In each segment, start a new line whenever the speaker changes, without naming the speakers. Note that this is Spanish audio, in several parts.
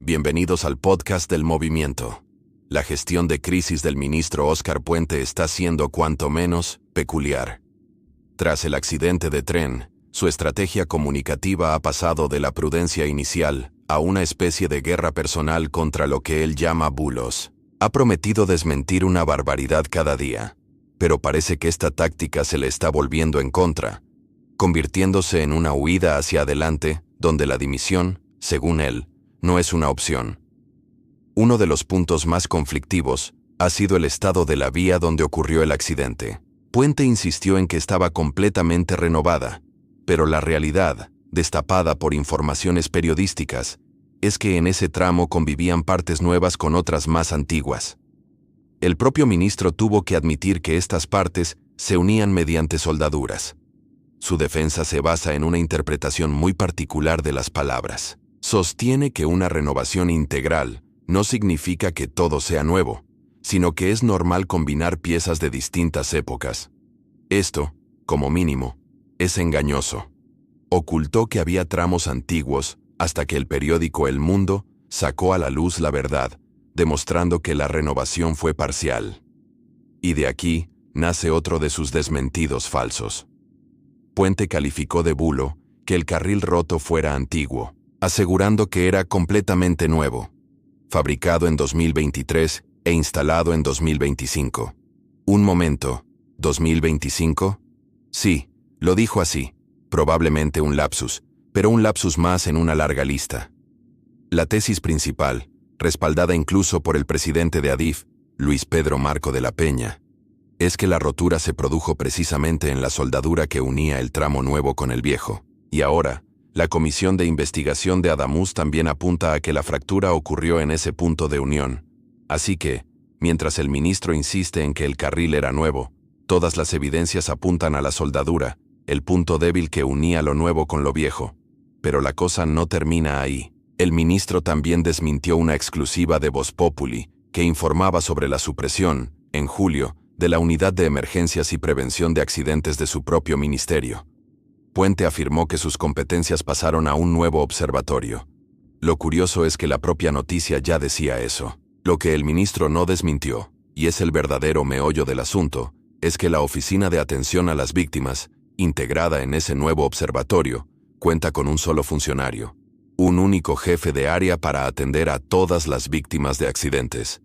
Bienvenidos al podcast del movimiento. La gestión de crisis del ministro Óscar Puente está siendo cuanto menos peculiar. Tras el accidente de tren, su estrategia comunicativa ha pasado de la prudencia inicial a una especie de guerra personal contra lo que él llama bulos. Ha prometido desmentir una barbaridad cada día, pero parece que esta táctica se le está volviendo en contra, convirtiéndose en una huida hacia adelante, donde la dimisión, según él, no es una opción. Uno de los puntos más conflictivos ha sido el estado de la vía donde ocurrió el accidente. Puente insistió en que estaba completamente renovada, pero la realidad, destapada por informaciones periodísticas, es que en ese tramo convivían partes nuevas con otras más antiguas. El propio ministro tuvo que admitir que estas partes se unían mediante soldaduras. Su defensa se basa en una interpretación muy particular de las palabras. Sostiene que una renovación integral no significa que todo sea nuevo, sino que es normal combinar piezas de distintas épocas. Esto, como mínimo, es engañoso. Ocultó que había tramos antiguos hasta que el periódico El Mundo sacó a la luz la verdad, demostrando que la renovación fue parcial. Y de aquí nace otro de sus desmentidos falsos. Puente calificó de bulo que el carril roto fuera antiguo, asegurando que era completamente nuevo, fabricado en 2023 e instalado en 2025. Un momento, ¿2025? Sí, lo dijo así, probablemente un lapsus, pero un lapsus más en una larga lista. La tesis principal, respaldada incluso por el presidente de ADIF, Luis Pedro Marco de la Peña, es que la rotura se produjo precisamente en la soldadura que unía el tramo nuevo con el viejo, y ahora, la Comisión de Investigación de Adamuz también apunta a que la fractura ocurrió en ese punto de unión. Así que, mientras el ministro insiste en que el carril era nuevo, todas las evidencias apuntan a la soldadura, el punto débil que unía lo nuevo con lo viejo. Pero la cosa no termina ahí. El ministro también desmintió una exclusiva de Voz Populi, que informaba sobre la supresión, en julio, de la Unidad de Emergencias y Prevención de Accidentes de su propio ministerio. Puente afirmó que sus competencias pasaron a un nuevo observatorio. Lo curioso es que la propia noticia ya decía eso. Lo que el ministro no desmintió, y es el verdadero meollo del asunto, es que la Oficina de Atención a las Víctimas, integrada en ese nuevo observatorio, cuenta con un solo funcionario, un único jefe de área para atender a todas las víctimas de accidentes.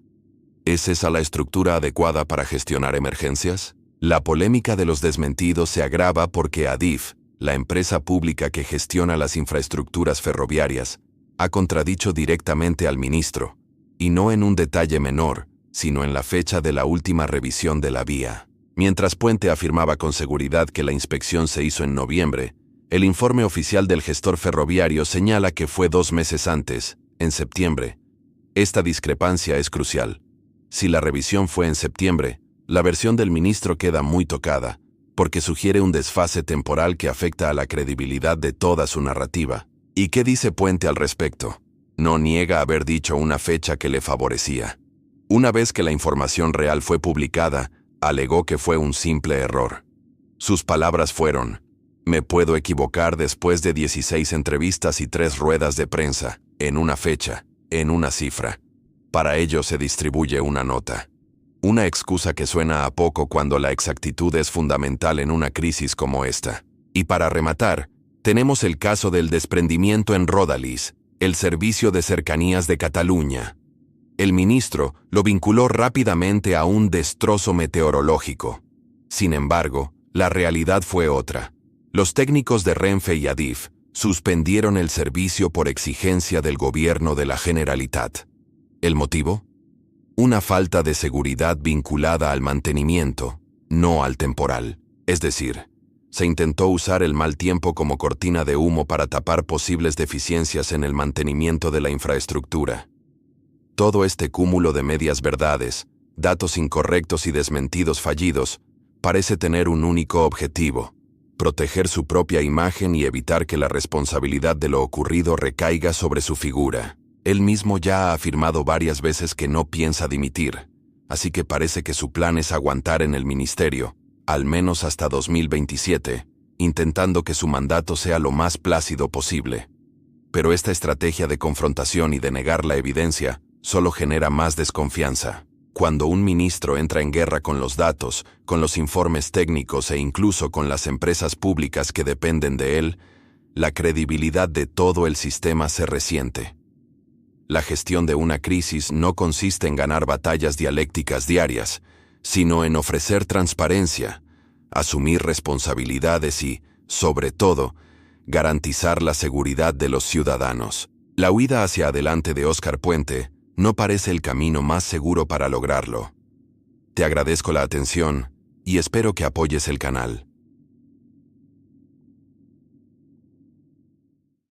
¿Es esa la estructura adecuada para gestionar emergencias? La polémica de los desmentidos se agrava porque ADIF, la empresa pública que gestiona las infraestructuras ferroviarias, ha contradicho directamente al ministro, y no en un detalle menor, sino en la fecha de la última revisión de la vía. Mientras Puente afirmaba con seguridad que la inspección se hizo en noviembre, el informe oficial del gestor ferroviario señala que fue 2 meses antes, en septiembre. Esta discrepancia es crucial. Si la revisión fue en septiembre, la versión del ministro queda muy tocada, porque sugiere un desfase temporal que afecta a la credibilidad de toda su narrativa. ¿Y qué dice Puente al respecto? No niega haber dicho una fecha que le favorecía. Una vez que la información real fue publicada, alegó que fue un simple error. Sus palabras fueron: «Me puedo equivocar después de 16 entrevistas y 3 ruedas de prensa, en una fecha, en una cifra. Para ello se distribuye una nota». Una excusa que suena a poco cuando la exactitud es fundamental en una crisis como esta. Y para rematar, tenemos el caso del desprendimiento en Rodalies, el servicio de cercanías de Cataluña. El ministro lo vinculó rápidamente a un destrozo meteorológico. Sin embargo, la realidad fue otra. Los técnicos de Renfe y ADIF suspendieron el servicio por exigencia del gobierno de la Generalitat. ¿El motivo? Una falta de seguridad vinculada al mantenimiento, no al temporal. Es decir, se intentó usar el mal tiempo como cortina de humo para tapar posibles deficiencias en el mantenimiento de la infraestructura. Todo este cúmulo de medias verdades, datos incorrectos y desmentidos fallidos, parece tener un único objetivo: proteger su propia imagen y evitar que la responsabilidad de lo ocurrido recaiga sobre su figura. Él mismo ya ha afirmado varias veces que no piensa dimitir, así que parece que su plan es aguantar en el ministerio, al menos hasta 2027, intentando que su mandato sea lo más plácido posible. Pero esta estrategia de confrontación y de negar la evidencia solo genera más desconfianza. Cuando un ministro entra en guerra con los datos, con los informes técnicos e incluso con las empresas públicas que dependen de él, la credibilidad de todo el sistema se resiente. La gestión de una crisis no consiste en ganar batallas dialécticas diarias, sino en ofrecer transparencia, asumir responsabilidades y, sobre todo, garantizar la seguridad de los ciudadanos. La huida hacia adelante de Óscar Puente no parece el camino más seguro para lograrlo. Te agradezco la atención y espero que apoyes el canal.